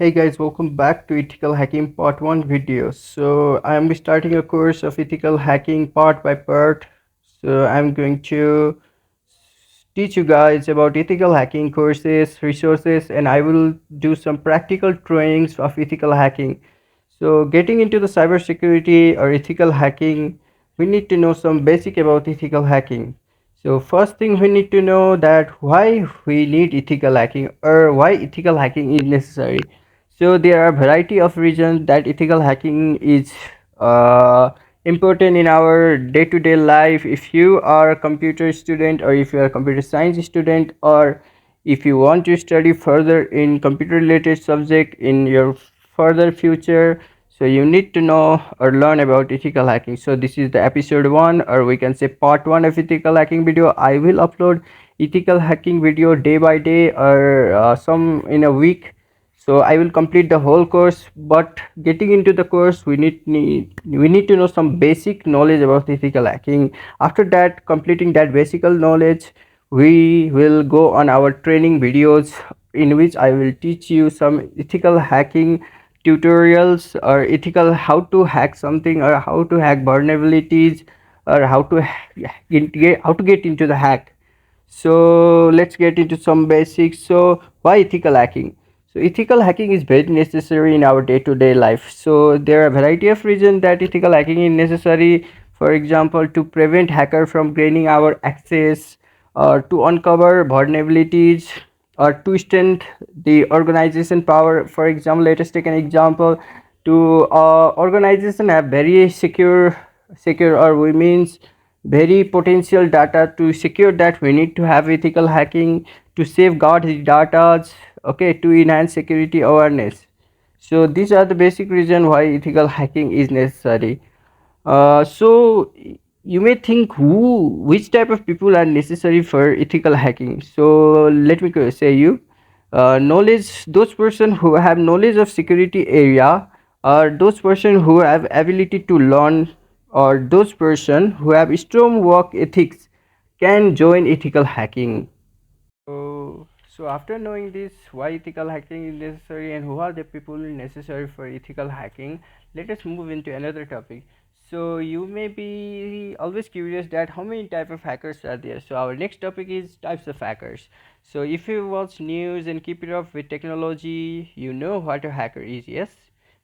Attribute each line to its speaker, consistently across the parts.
Speaker 1: Hey guys, welcome back to Ethical Hacking Part 1 video. So I am starting a course of ethical hacking part by part. So I'm going to teach you guys about ethical hacking courses, resources, and I will do some practical trainings of ethical hacking. So getting into the cybersecurity or ethical hacking, we need to know some basic about ethical hacking. So first thing we need to know that why we need ethical hacking or why ethical hacking is necessary. So there are variety of reasons that ethical hacking is important in our day-to-day life. If you are a computer student or if you are a computer science student or if you want to study further in computer related subject in your further future, so you need to know or learn about ethical hacking. So this is the episode 1, or we can say part 1 of ethical hacking video. I will upload ethical hacking video day by day or some in a week. So I will complete the whole course, but getting into the course we need to know some basic knowledge about ethical hacking. After that, completing that basic knowledge, we will go on our training videos in which I will teach you some ethical hacking tutorials or ethical how to hack something or how to hack vulnerabilities or how to get into the hack. So let's get into some basics. So why ethical hacking? So ethical hacking is very necessary in our day-to-day life. So there are a variety of reasons that ethical hacking is necessary. For example, to prevent hacker from gaining our access, or to uncover vulnerabilities, or to strengthen the organization power. For example, let us take an example. To organization have very secure or we means very potential data. To secure that, we need to have ethical hacking to safeguard the data, okay, to enhance security awareness. So these are the basic reason why ethical hacking is necessary. So you may think which type of people are necessary for ethical hacking. So let me say you knowledge, those person who have knowledge of security area, or those person who have ability to learn, or those person who have strong work ethics can join ethical hacking. So after knowing this, why ethical hacking is necessary and who are the people necessary for ethical hacking, let us move into another topic. So you may be always curious that how many type of hackers are there. So our next topic is types of hackers. So if you watch news and keep it up with technology, you know what a hacker is, yes?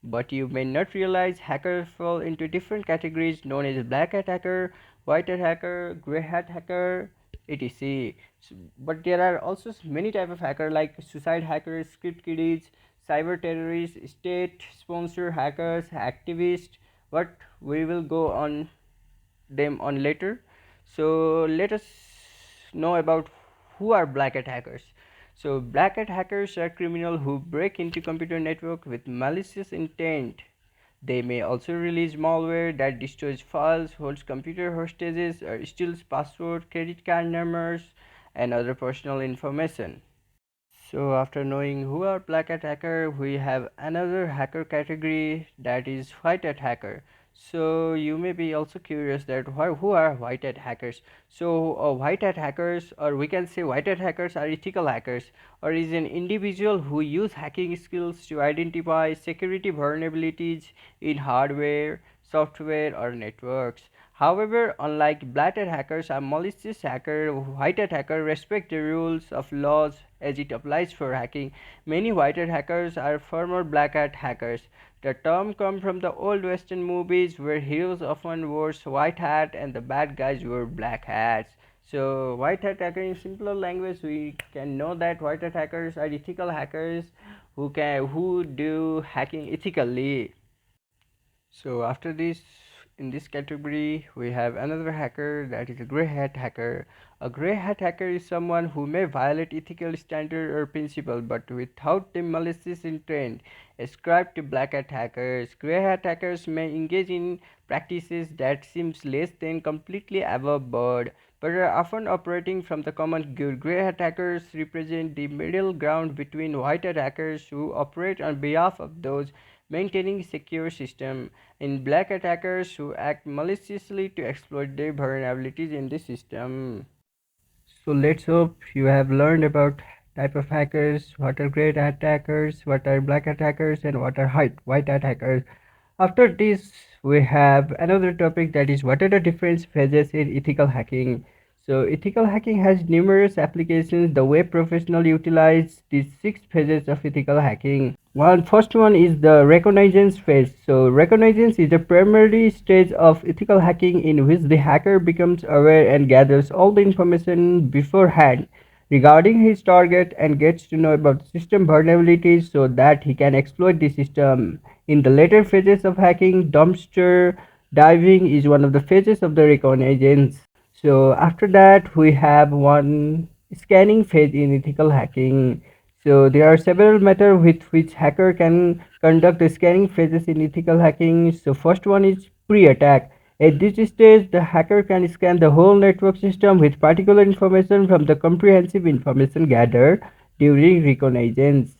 Speaker 1: But you may not realize hackers fall into different categories known as black hat hacker, white hat hacker, gray hat hacker, etc. But there are also many type of hacker like suicide hackers, script kiddies, cyber terrorists, state sponsor hackers, activists. But we will go on them on later. So let us know about who are black hat hackers. So black hat hackers are criminals who break into computer network with malicious intent. They may also release malware that destroys files, holds computer hostages, or steals password, credit card numbers, and other personal information. So after knowing who are black hat hacker, we have another hacker category, that is white hat hacker. So you may be also curious that who are white hat hackers. So white hat hackers, or we can say white hat hackers, are ethical hackers, or is an individual who use hacking skills to identify security vulnerabilities in hardware, software, or networks. However, unlike black hat hackers, a malicious hacker, white hat hacker respect the rules of laws as it applies for hacking. Many white hat hackers are former black hat hackers. The term comes from the old western movies where heroes often wore white hat and the bad guys wore black hats. So white hat hacker, in simpler language, we can know that white hat hackers are ethical hackers who do hacking ethically. So after this, in this category, we have another hacker, that is a gray hat hacker. A gray hat hacker is someone who may violate ethical standard or principle but without the malicious intent ascribed to black hat hackers. Gray hat hackers may engage in practices that seems less than completely above board but are often operating from the common good. Gray hat hackers represent the middle ground between white hat hackers who operate on behalf of those maintaining secure system, and black attackers who act maliciously to exploit their vulnerabilities in the system. So let's hope you have learned about type of hackers, what are gray attackers, what are black attackers, and what are white attackers. After this, we have another topic, that is what are the different phases in ethical hacking. So, ethical hacking has numerous applications. The way professionals utilize these six phases of ethical hacking. First one is the reconnaissance phase. So, reconnaissance is the primary stage of ethical hacking in which the hacker becomes aware and gathers all the information beforehand regarding his target and gets to know about system vulnerabilities so that he can exploit the system. In the later phases of hacking, dumpster diving is one of the phases of the reconnaissance. So after that, we have one scanning phase in ethical hacking. So there are several methods with which hacker can conduct the scanning phases in ethical hacking. So first one is pre-attack. At this stage, the hacker can scan the whole network system with particular information from the comprehensive information gathered during reconnaissance.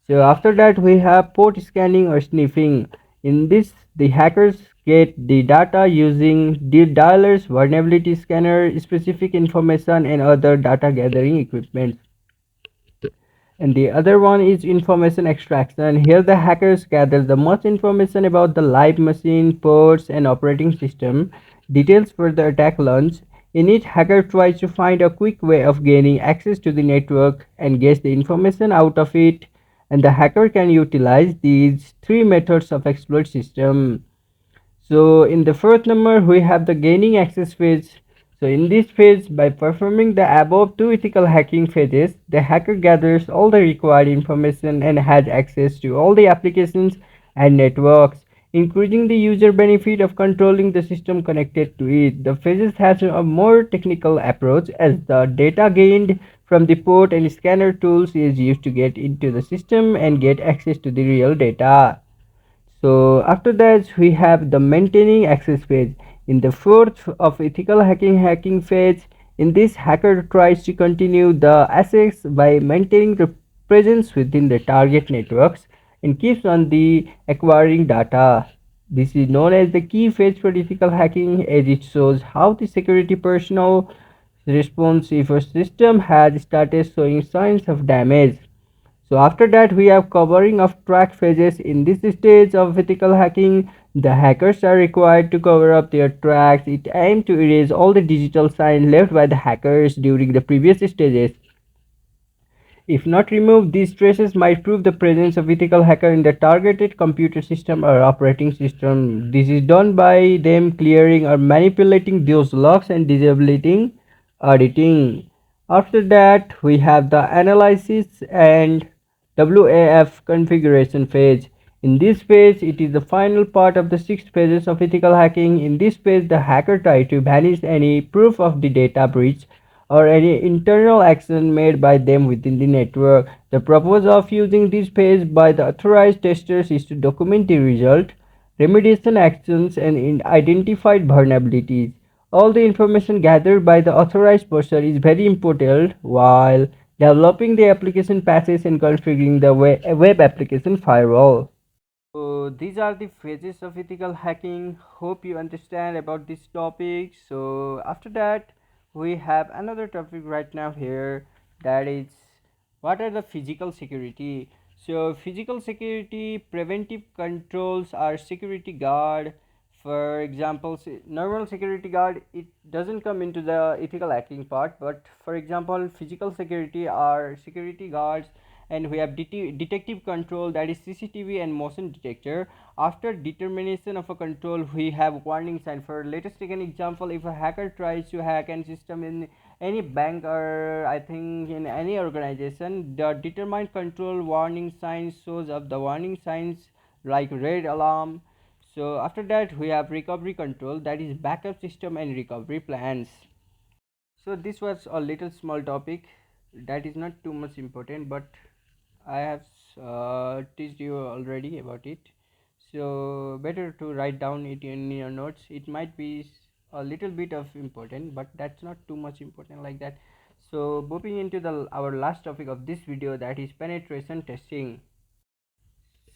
Speaker 1: So after that, we have port scanning or sniffing. In this, the hackers get the data using the dialers, vulnerability scanner, specific information, and other data gathering equipment. And the other one is information extraction. Here the hackers gather the most information about the live machine, ports, and operating system details for the attack launch. In it, hacker tries to find a quick way of gaining access to the network and gets the information out of it. And the hacker can utilize these three methods of exploit system. So in the first number, we have the gaining access phase. So in this phase, by performing the above two ethical hacking phases, the hacker gathers all the required information and has access to all the applications and networks, increasing the user benefit of controlling the system connected to it. The phases has a more technical approach as the data gained from the port and scanner tools is used to get into the system and get access to the real data. So after that, we have the maintaining access phase. In the fourth of ethical hacking phase, in this, hacker tries to continue the access by maintaining the presence within the target networks and keeps on the acquiring data. This is known as the key phase for ethical hacking, as it shows how the security personnel responds if a system has started showing signs of damage. So after that, we have covering of track phases. In this stage of ethical hacking, the hackers are required to cover up their tracks. It aims to erase all the digital signs left by the hackers during the previous stages. If not removed, these traces might prove the presence of ethical hacker in the targeted computer system or operating system. This is done by them clearing or manipulating those logs and disabling auditing. After that, we have the analysis and WAF configuration phase. In this phase, it is the final part of the six phases of ethical hacking. In this phase, the hacker tries to banish any proof of the data breach or any internal action made by them within the network. The purpose of using this phase by the authorized testers is to document the result, remediation actions, and identified vulnerabilities. All the information gathered by the authorized person is very important while developing the application patches and configuring the web application firewall. So these are the phases of ethical hacking. Hope you understand about this topic. So after that, we have another topic right now here, that is what are the physical security. So physical security preventive controls are security guard. For example, normal security guard, it doesn't come into the ethical hacking part, but for example, physical security are security guards. And we have detective control, that is CCTV and motion detector. After determination of a control, we have warning sign. For let us take an example. If a hacker tries to hack a system in any bank, or I think in any organization, the determined control warning sign shows up the warning signs like red alarm. So after that, we have recovery control, that is backup system and recovery plans. So this was a little small topic that is not too much important, but I have teached you already about it. So better to write down it in your notes. It might be a little bit of important, but that's not too much important like that. So moving into the our last topic of this video, that is penetration testing.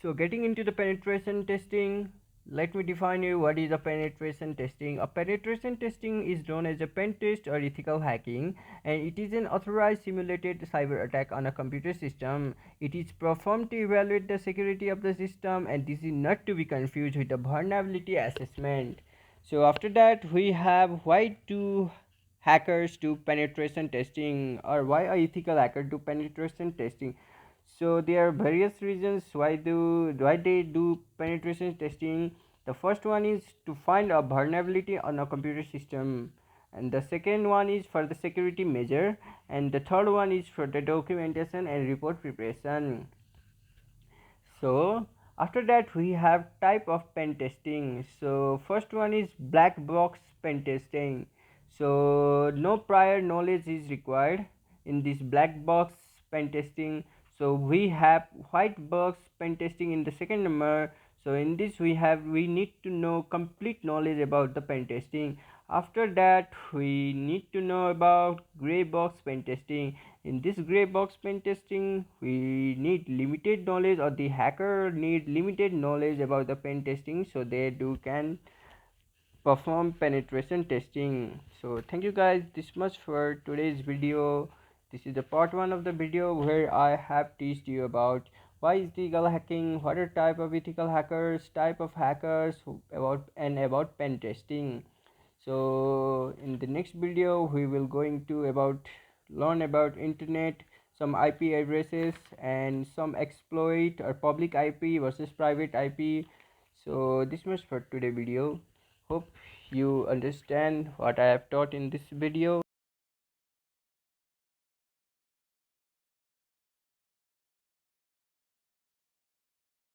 Speaker 1: So getting into the penetration testing, Let me define you what is a penetration testing. A penetration testing is known as a pen test or ethical hacking, and it is an authorized simulated cyber attack on a computer system. It is performed to evaluate the security of the system, and this is not to be confused with a vulnerability assessment. So after that we have why do hackers do penetration testing, or why a ethical hacker do penetration testing. So there are various reasons why they do penetration testing. The first one is to find a vulnerability on a computer system, and the second one is for the security measure, and the third one is for the documentation and report preparation. So after that we have type of pen testing. So first one is black box pen testing. So no prior knowledge is required in this black box pen testing. So we have white box pen testing in the second number. So in this we need to know complete knowledge about the pen testing. After that we need to know about gray box pen testing. In this gray box pen testing we need limited knowledge, or the hacker need limited knowledge about the pen testing, so they do can perform penetration testing. So thank you guys this much for today's video. This is the part 1 of the video where I have teached you about why is ethical hacking, what are type of ethical hackers, type of hackers, about pen testing. So in the next video we will going to learn about internet, some IP addresses, and some exploit or public IP versus private IP. So this much for today video. Hope you understand what I have taught in this video.